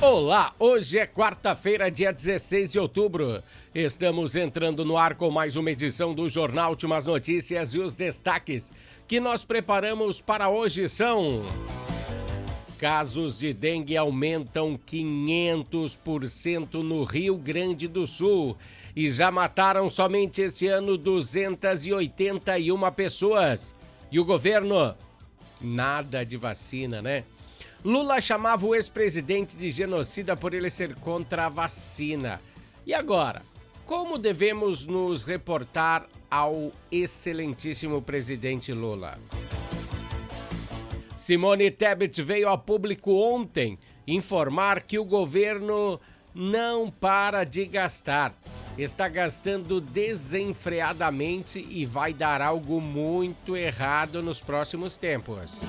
Olá, hoje é quarta-feira, dia 16 de outubro. Estamos entrando no ar com mais uma edição do Jornal Últimas Notícias e os destaques que nós preparamos para hoje são: casos de dengue aumentam 500% no Rio Grande do Sul e já mataram somente este ano 281 pessoas. E o governo? Nada de vacina, né? Lula chamava o ex-presidente de genocida por ele ser contra a vacina. E agora, como devemos nos reportar ao excelentíssimo presidente Lula? Simone Tebet veio a público ontem informar que o governo não para de gastar. Está gastando desenfreadamente e vai dar algo muito errado nos próximos tempos.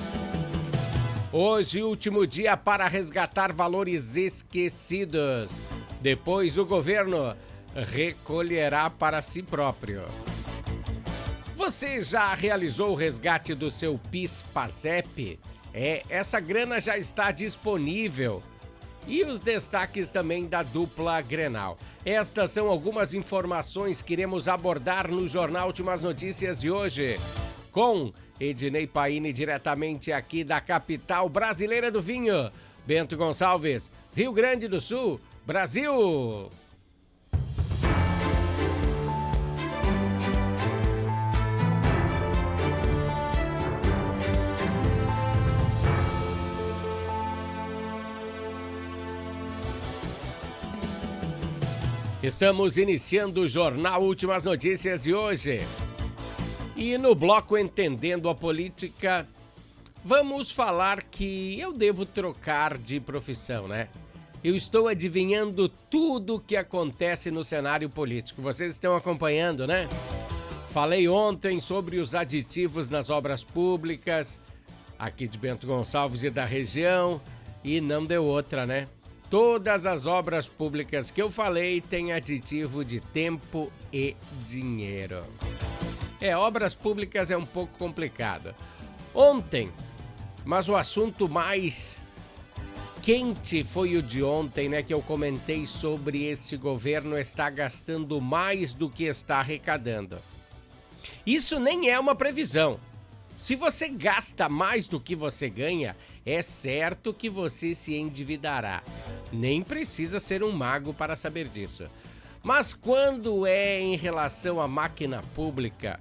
Hoje, último dia para resgatar valores esquecidos. Depois, o governo recolherá para si próprio. Você já realizou o resgate do seu PIS/PASEP? Essa grana já está disponível. E os destaques também da dupla Grenal. Estas são algumas informações que iremos abordar no Jornal Últimas Notícias de hoje. Com Ednei Paine, diretamente aqui da capital brasileira do vinho, Bento Gonçalves, Rio Grande do Sul, Brasil. Estamos iniciando o Jornal Últimas Notícias de hoje. E no bloco Entendendo a Política, vamos falar que eu devo trocar de profissão, né? Eu estou adivinhando tudo o que acontece no cenário político. Vocês estão acompanhando, né? Falei ontem sobre os aditivos nas obras públicas, aqui de Bento Gonçalves e da região, e não deu outra, né? Todas as obras públicas que eu falei têm aditivo de tempo e dinheiro. Obras públicas é um pouco complicado. Ontem, mas o assunto mais quente foi o de ontem, né? Que eu comentei sobre este governo está gastando mais do que está arrecadando. Isso nem é uma previsão. Se você gasta mais do que você ganha, é certo que você se endividará. Nem precisa ser um mago para saber disso. Mas quando é em relação à máquina pública,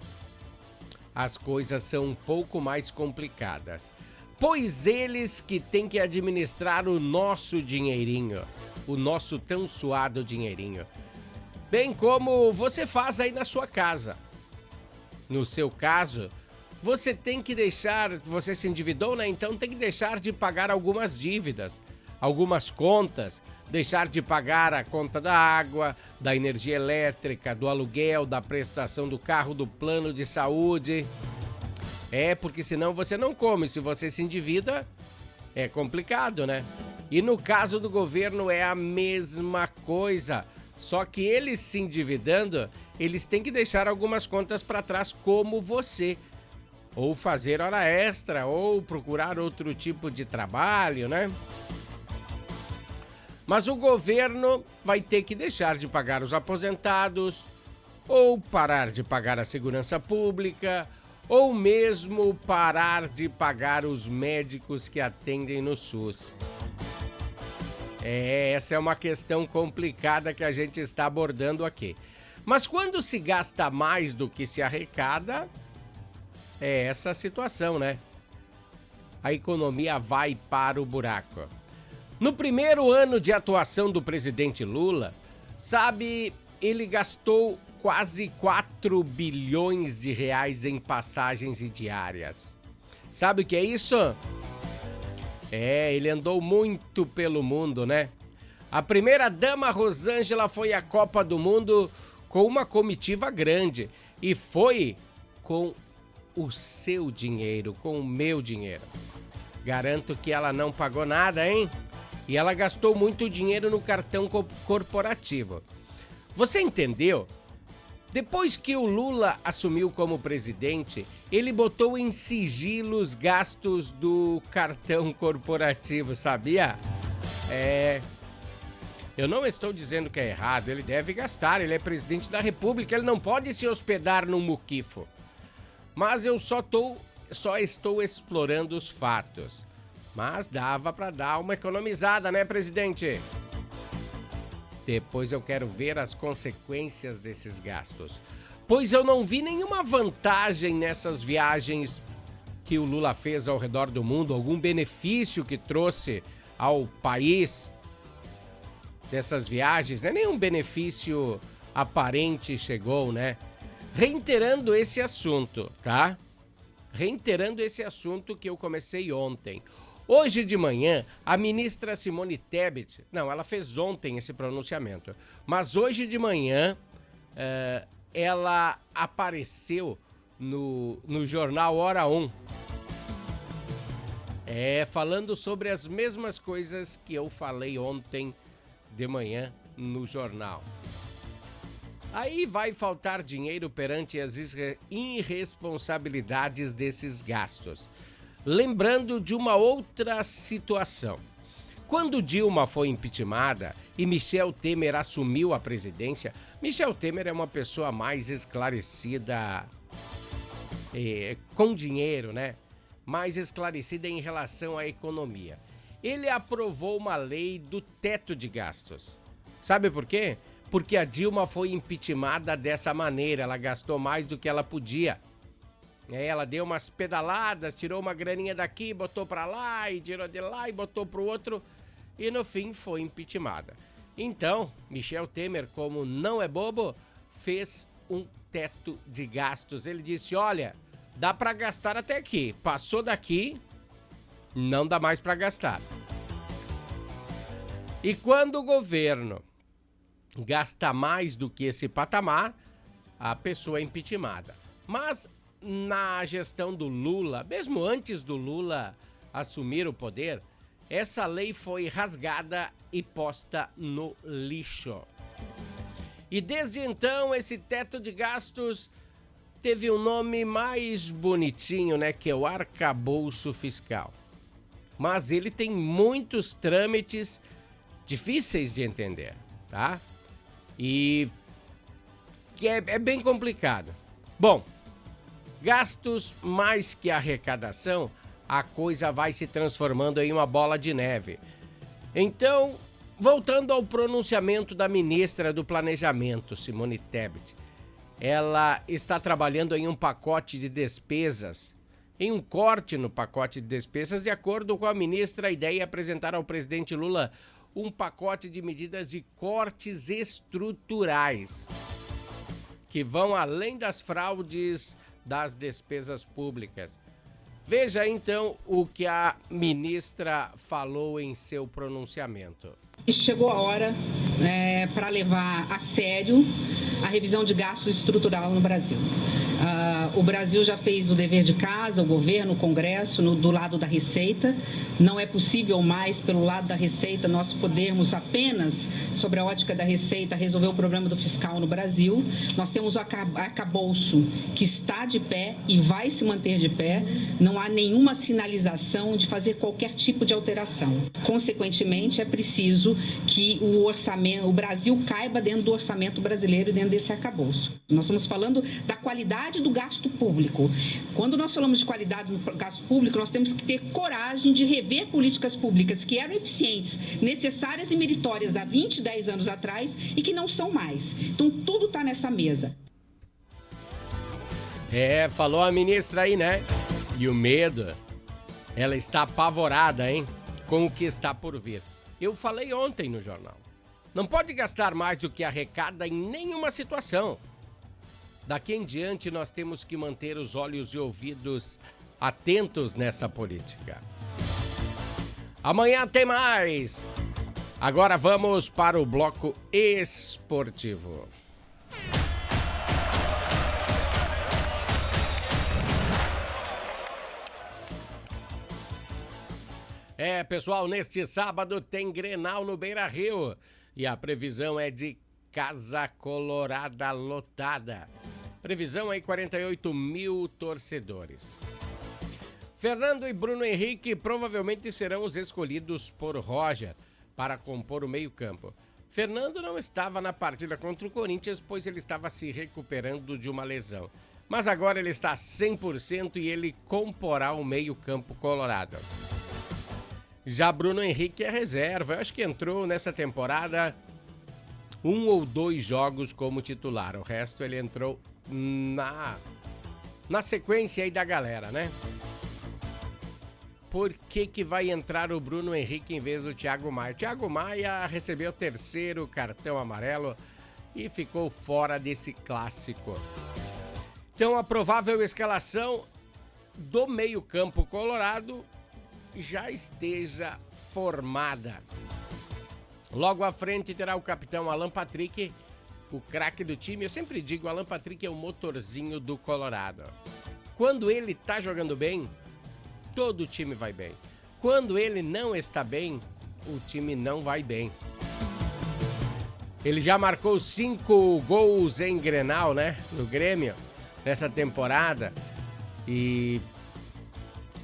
as coisas são um pouco mais complicadas. Pois eles que têm que administrar o nosso dinheirinho, o nosso tão suado dinheirinho. Bem como você faz aí na sua casa. No seu caso, você tem que deixar, você se endividou, né? Então tem que deixar de pagar algumas dívidas, algumas contas, deixar de pagar a conta da água, da energia elétrica, do aluguel, da prestação do carro, do plano de saúde. Porque senão você não come. Se você se endivida, é complicado, né? E no caso do governo é a mesma coisa. Só que eles se endividando, eles têm que deixar algumas contas para trás como você. Ou fazer hora extra, ou procurar outro tipo de trabalho, né? Mas o governo vai ter que deixar de pagar os aposentados, ou parar de pagar a segurança pública, ou mesmo parar de pagar os médicos que atendem no SUS. Essa é uma questão complicada que a gente está abordando aqui. Mas quando se gasta mais do que se arrecada, é essa a situação, né? A economia vai para o buraco. No primeiro ano de atuação do presidente Lula, ele gastou quase 4 bilhões de reais em passagens e diárias. Sabe o que é isso? Ele andou muito pelo mundo, né? A primeira-dama Rosângela foi à Copa do Mundo com uma comitiva grande e foi com o seu dinheiro, com o meu dinheiro. Garanto que ela não pagou nada, hein? E ela gastou muito dinheiro no cartão corporativo. Você entendeu? Depois que o Lula assumiu como presidente, ele botou em sigilo os gastos do cartão corporativo, sabia? Eu não estou dizendo que é errado, ele deve gastar, ele é presidente da República, ele não pode se hospedar num muquifo. Mas eu só estou explorando os fatos. Mas dava para dar uma economizada, né, presidente? Depois eu quero ver as consequências desses gastos. Pois eu não vi nenhuma vantagem nessas viagens que o Lula fez ao redor do mundo, algum benefício que trouxe ao país dessas viagens, né? Nenhum benefício aparente chegou, né? Reiterando esse assunto, tá? Reiterando esse assunto que eu comecei ontem. Hoje de manhã, a ministra Simone Tebet, não, ela fez ontem esse pronunciamento, mas hoje de manhã ela apareceu no jornal Hora 1. Falando sobre as mesmas coisas que eu falei ontem de manhã no jornal. Aí vai faltar dinheiro perante as irresponsabilidades desses gastos. Lembrando de uma outra situação. Quando Dilma foi impeachmentada e Michel Temer assumiu a presidência, Michel Temer é uma pessoa mais esclarecida com dinheiro, né? Mais esclarecida em relação à economia. Ele aprovou uma lei do teto de gastos. Sabe por quê? Porque a Dilma foi impeachmentada dessa maneira, ela gastou mais do que ela podia. Ela deu umas pedaladas, tirou uma graninha daqui, botou pra lá, e tirou de lá e botou pro outro, e no fim foi impeachmentada. Então, Michel Temer, como não é bobo, fez um teto de gastos. Ele disse, olha, dá pra gastar até aqui, passou daqui, não dá mais pra gastar. E quando o governo gasta mais do que esse patamar, a pessoa é impeachmentada. Mas na gestão do Lula, mesmo antes do Lula assumir o poder, essa lei foi rasgada e posta no lixo. E desde então, esse teto de gastos teve um nome mais bonitinho, né? Que é o arcabouço fiscal. Mas ele tem muitos trâmites difíceis de entender, tá? E é bem complicado. Bom, gastos mais que arrecadação, a coisa vai se transformando em uma bola de neve. Então, voltando ao pronunciamento da ministra do Planejamento, Simone Tebet, ela está trabalhando em um pacote de despesas, em um corte no pacote de despesas. De acordo com a ministra, a ideia é apresentar ao presidente Lula um pacote de medidas de cortes estruturais que vão além das fraudes das despesas públicas. Veja então o que a ministra falou em seu pronunciamento. Chegou a hora para levar a sério a revisão de gastos estrutural no Brasil. O Brasil já fez o dever de casa, o governo, o Congresso, do lado da Receita. Não é possível mais, pelo lado da Receita, nós podermos apenas, sobre a ótica da Receita, resolver o problema do fiscal no Brasil. Nós temos o arcabouço que está de pé e vai se manter de pé. Não há nenhuma sinalização de fazer qualquer tipo de alteração. Consequentemente, é preciso que o Brasil caiba dentro do orçamento brasileiro e dentro desse arcabouço. Nós estamos falando da qualidade do gasto público. Quando nós falamos de qualidade do gasto público, nós temos que ter coragem de rever políticas públicas que eram eficientes, necessárias e meritórias há 20, 10 anos atrás e que não são mais. Então, tudo está nessa mesa. Falou a ministra aí, né? E o medo, ela está apavorada, hein? Com o que está por vir. Eu falei ontem no jornal. Não pode gastar mais do que arrecada em nenhuma situação. Daqui em diante, nós temos que manter os olhos e ouvidos atentos nessa política. Amanhã tem mais. Agora vamos para o bloco esportivo. Pessoal, neste sábado tem Grenal no Beira-Rio e a previsão é de Casa Colorada lotada. Previsão aí 48 mil torcedores. Fernando e Bruno Henrique provavelmente serão os escolhidos por Roger para compor o meio-campo. Fernando não estava na partida contra o Corinthians, pois ele estava se recuperando de uma lesão. Mas agora ele está 100% e ele comporá o meio-campo colorado. Já Bruno Henrique é reserva. Eu acho que entrou nessa temporada 1 ou 2 jogos como titular. O resto ele entrou na sequência aí da galera, né? Por que vai entrar o Bruno Henrique em vez do Thiago Maia? O Thiago Maia recebeu o 3º cartão amarelo e ficou fora desse clássico. Então a provável escalação do meio-campo colorado já esteja formada. Logo à frente terá o capitão Alan Patrick, o craque do time. Eu sempre digo, o Alan Patrick é o motorzinho do Colorado. Quando ele tá jogando bem, todo o time vai bem. Quando ele não está bem, o time não vai bem. Ele já marcou 5 gols em Grenal, né? No Grêmio, nessa temporada. E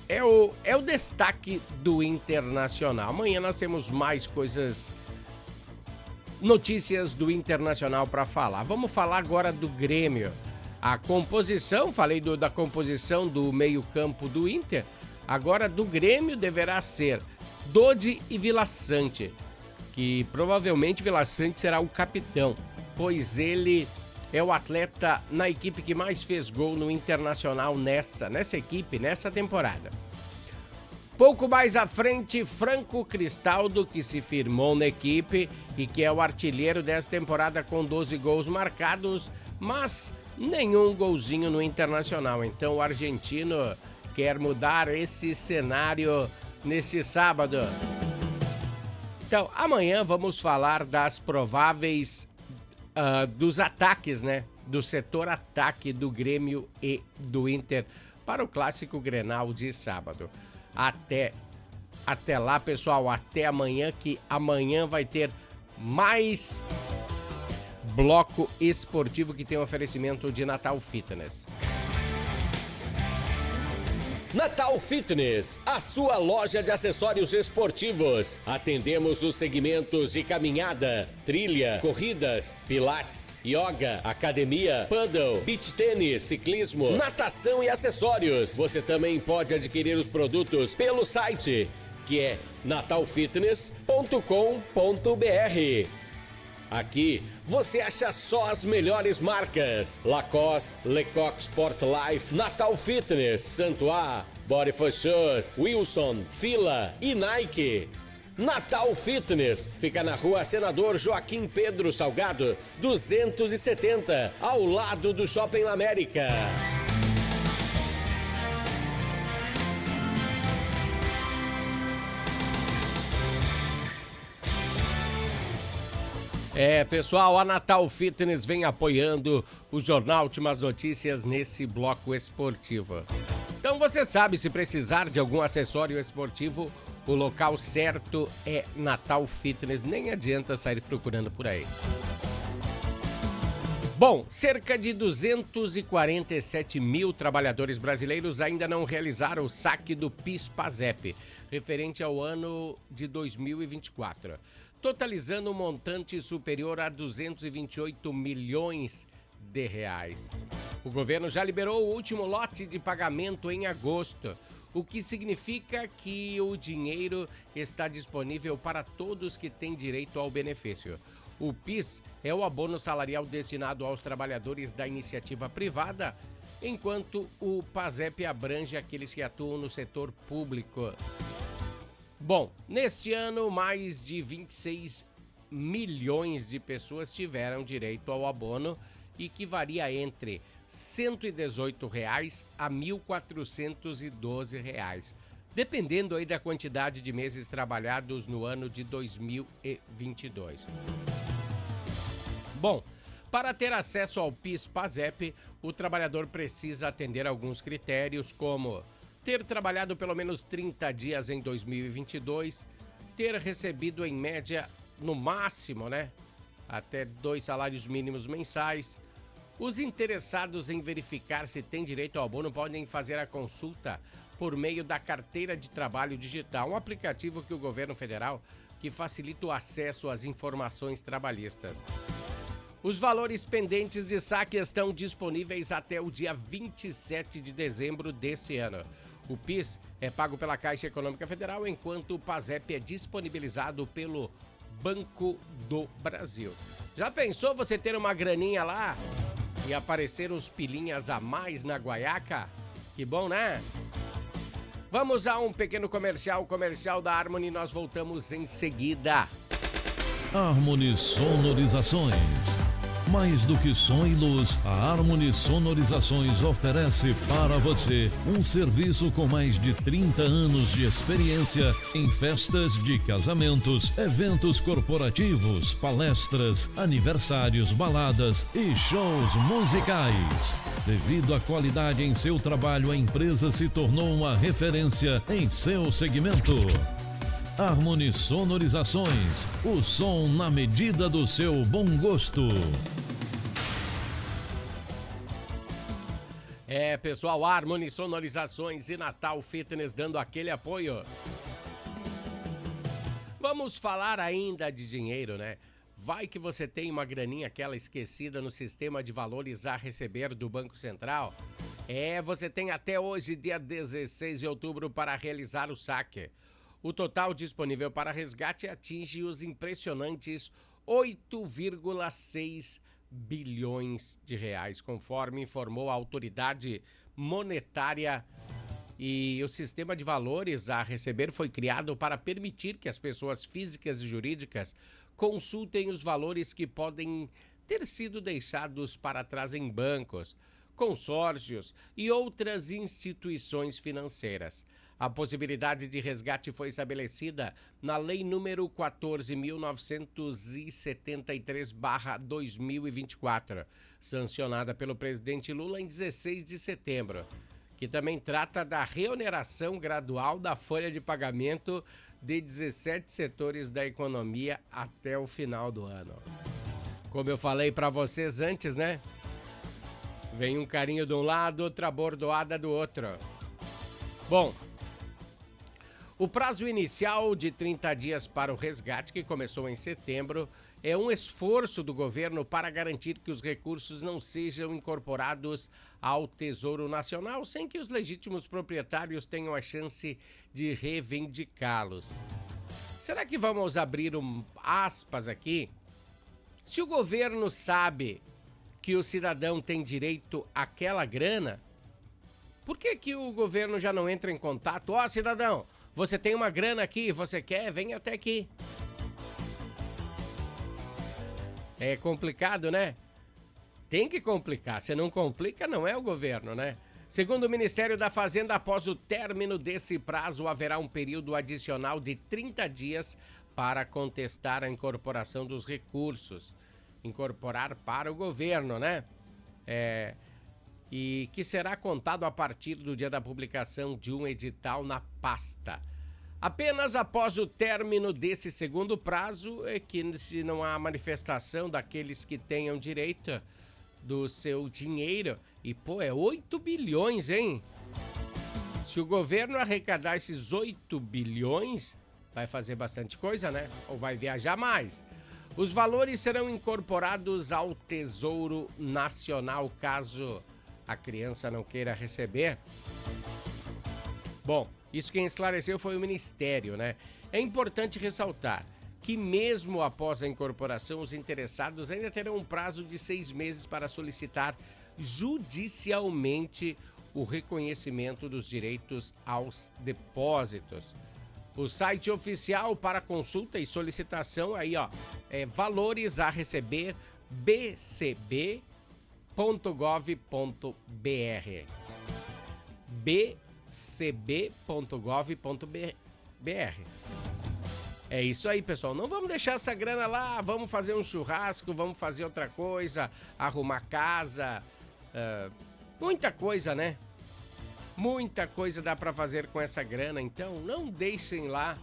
é o destaque do Internacional. Amanhã nós temos mais notícias do Internacional para falar. Vamos falar agora do Grêmio. A composição, falei da composição do meio-campo do Inter. Agora do Grêmio deverá ser Dodi e Vila Sante, que provavelmente Vila Sante será o capitão, pois ele é o atleta na equipe que mais fez gol no Internacional nessa equipe, nessa temporada. Pouco mais à frente, Franco Cristaldo, que se firmou na equipe e que é o artilheiro dessa temporada com 12 gols marcados, mas nenhum golzinho no Internacional. Então o argentino quer mudar esse cenário nesse sábado. Então, amanhã vamos falar das prováveis dos ataques, né? Do setor ataque do Grêmio e do Inter para o clássico Grenal de sábado. Até lá, pessoal, até amanhã, que amanhã vai ter mais bloco esportivo que tem oferecimento de Natal Fitness. Natal Fitness, a sua loja de acessórios esportivos. Atendemos os segmentos de caminhada, trilha, corridas, pilates, yoga, academia, paddle, beach tênis, ciclismo, natação e acessórios. Você também pode adquirir os produtos pelo site, que é natalfitness.com.br. Aqui você acha só as melhores marcas: Lacoste, Lecoq Sport Life, Natal Fitness, Santois, Body for Shoes, Wilson, Fila e Nike. Natal Fitness fica na rua Senador Joaquim Pedro Salgado, 270, ao lado do Shopping América. Pessoal, a Natal Fitness vem apoiando o Jornal Últimas Notícias nesse bloco esportivo. Então você sabe, se precisar de algum acessório esportivo, o local certo é Natal Fitness. Nem adianta sair procurando por aí. Bom, cerca de 247 mil trabalhadores brasileiros ainda não realizaram o saque do PIS/PASEP, referente ao ano de 2024. Totalizando um montante superior a 228 milhões de reais. O governo já liberou o último lote de pagamento em agosto, o que significa que o dinheiro está disponível para todos que têm direito ao benefício. O PIS é o abono salarial destinado aos trabalhadores da iniciativa privada, enquanto o PASEP abrange aqueles que atuam no setor público. Bom, neste ano, mais de 26 milhões de pessoas tiveram direito ao abono e que varia entre R$ 118 a R$ 1.412, dependendo aí da quantidade de meses trabalhados no ano de 2022. Bom, para ter acesso ao PIS/PASEP, o trabalhador precisa atender alguns critérios, como ter trabalhado pelo menos 30 dias em 2022, ter recebido em média, no máximo, até 2 salários mínimos mensais. Os interessados em verificar se tem direito ao abono podem fazer a consulta por meio da Carteira de Trabalho Digital, um aplicativo que o governo federal que facilita o acesso às informações trabalhistas. Os valores pendentes de saque estão disponíveis até o dia 27 de dezembro desse ano. O PIS é pago pela Caixa Econômica Federal, enquanto o PASEP é disponibilizado pelo Banco do Brasil. Já pensou você ter uma graninha lá e aparecer uns pilinhas a mais na guaiaca? Que bom, né? Vamos a um pequeno comercial da Harmony, nós voltamos em seguida. Harmony Sonorizações. Mais do que som e luz, a Harmony Sonorizações oferece para você um serviço com mais de 30 anos de experiência em festas de casamentos, eventos corporativos, palestras, aniversários, baladas e shows musicais. Devido à qualidade em seu trabalho, a empresa se tornou uma referência em seu segmento. Harmony Sonorizações, o som na medida do seu bom gosto. Pessoal, Harmony Sonorizações e Natal Fitness dando aquele apoio. Vamos falar ainda de dinheiro, né? Vai que você tem uma graninha aquela esquecida no sistema de valores a receber do Banco Central. Você tem até hoje, dia 16 de outubro, para realizar o saque. O total disponível para resgate atinge os impressionantes 8,6 bilhões de reais, conforme informou a autoridade monetária. E o sistema de valores a receber foi criado para permitir que as pessoas físicas e jurídicas consultem os valores que podem ter sido deixados para trás em bancos, consórcios e outras instituições financeiras. A possibilidade de resgate foi estabelecida na Lei número 14.973/2024, sancionada pelo presidente Lula em 16 de setembro, que também trata da reoneração gradual da folha de pagamento de 17 setores da economia até o final do ano. Como eu falei para vocês antes, né? Vem um carinho de um lado, outra bordoada do outro. Bom, o prazo inicial de 30 dias para o resgate, que começou em setembro, é um esforço do governo para garantir que os recursos não sejam incorporados ao Tesouro Nacional sem que os legítimos proprietários tenham a chance de reivindicá-los. Será que vamos abrir aspas aqui? Se o governo sabe que o cidadão tem direito àquela grana, por que o governo já não entra em contato? Ó, cidadão, você tem uma grana aqui, você quer? Vem até aqui. É complicado, né? Tem que complicar. Se não complica, não é o governo, né? Segundo o Ministério da Fazenda, após o término desse prazo, haverá um período adicional de 30 dias para contestar a incorporação dos recursos. Incorporar para o governo, né? E que será contado a partir do dia da publicação de um edital na pasta. Apenas após o término desse segundo prazo é que, se não há manifestação daqueles que tenham direito do seu dinheiro, e é 8 bilhões, hein? Se o governo arrecadar esses 8 bilhões, vai fazer bastante coisa, né? Ou vai viajar mais. Os valores serão incorporados ao Tesouro Nacional, caso a criança não queira receber. Bom, isso quem esclareceu foi o Ministério, né? É importante ressaltar que mesmo após a incorporação, os interessados ainda terão um prazo de 6 meses para solicitar judicialmente o reconhecimento dos direitos aos depósitos. O site oficial para consulta e solicitação aí, é valores a receber bcb.gov.br. bcb.gov.br. É isso aí, pessoal. Não vamos deixar essa grana lá, vamos fazer um churrasco, vamos fazer outra coisa, arrumar casa, muita coisa, né? Muita coisa dá para fazer com essa grana, então não deixem lá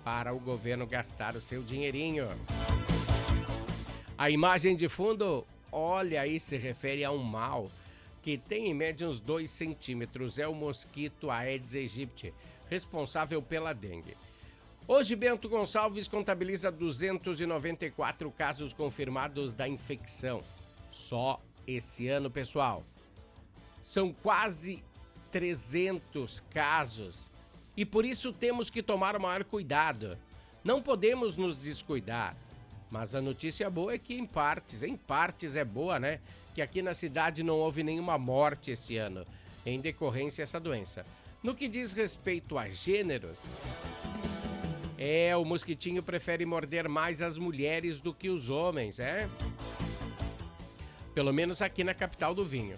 para o governo gastar o seu dinheirinho. A imagem de fundo, olha aí, se refere a um mal que tem em média uns 2 centímetros. É o mosquito Aedes aegypti, responsável pela dengue. Hoje, Bento Gonçalves contabiliza 294 casos confirmados da infecção. Só esse ano, pessoal. São quase 300 casos. E por isso temos que tomar o maior cuidado. Não podemos nos descuidar. Mas a notícia boa é que em partes é boa, né? Que aqui na cidade não houve nenhuma morte esse ano em decorrência dessa doença. No que diz respeito a gêneros, o mosquitinho prefere morder mais as mulheres do que os homens, Pelo menos aqui na capital do vinho.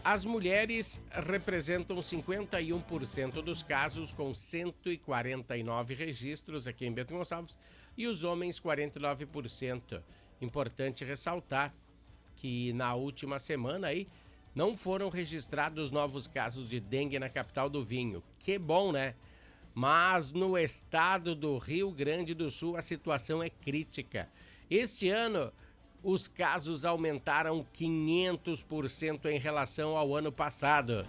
As mulheres representam 51% dos casos, com 149 registros aqui em Bento Gonçalves, e os homens 49%. Importante ressaltar que na última semana aí não foram registrados novos casos de dengue na capital do vinho. Que bom, né? Mas no estado do Rio Grande do Sul a situação é crítica. Este ano os casos aumentaram 500% em relação ao ano passado.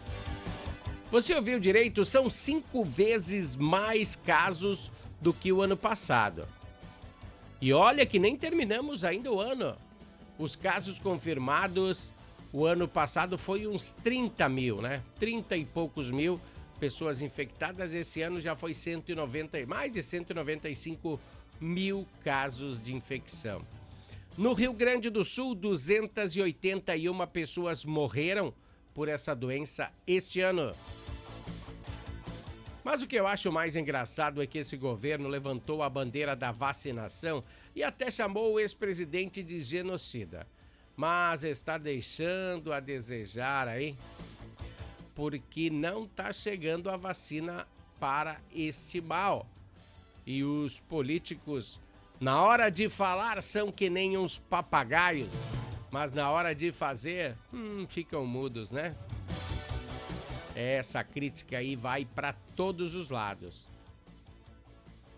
Você ouviu direito? São 5 vezes mais casos do que o ano passado. E olha que nem terminamos ainda o ano. Os casos confirmados, o ano passado foi uns 30 mil, né? 30 e poucos mil pessoas infectadas. Esse ano já foi mais de 195 mil casos de infecção. No Rio Grande do Sul, 281 pessoas morreram por essa doença este ano. Mas o que eu acho mais engraçado é que esse governo levantou a bandeira da vacinação e até chamou o ex-presidente de genocida. Mas está deixando a desejar aí, porque não está chegando a vacina para este mal. E os políticos, na hora de falar, são que nem uns papagaios, mas na hora de fazer, ficam mudos, né? Essa crítica aí vai para todos os lados.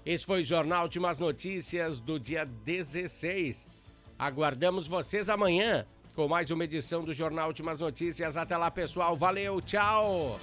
Esse foi o Jornal Últimas Notícias do dia 16. Aguardamos vocês amanhã com mais uma edição do Jornal Últimas Notícias. Até lá, pessoal. Valeu, tchau!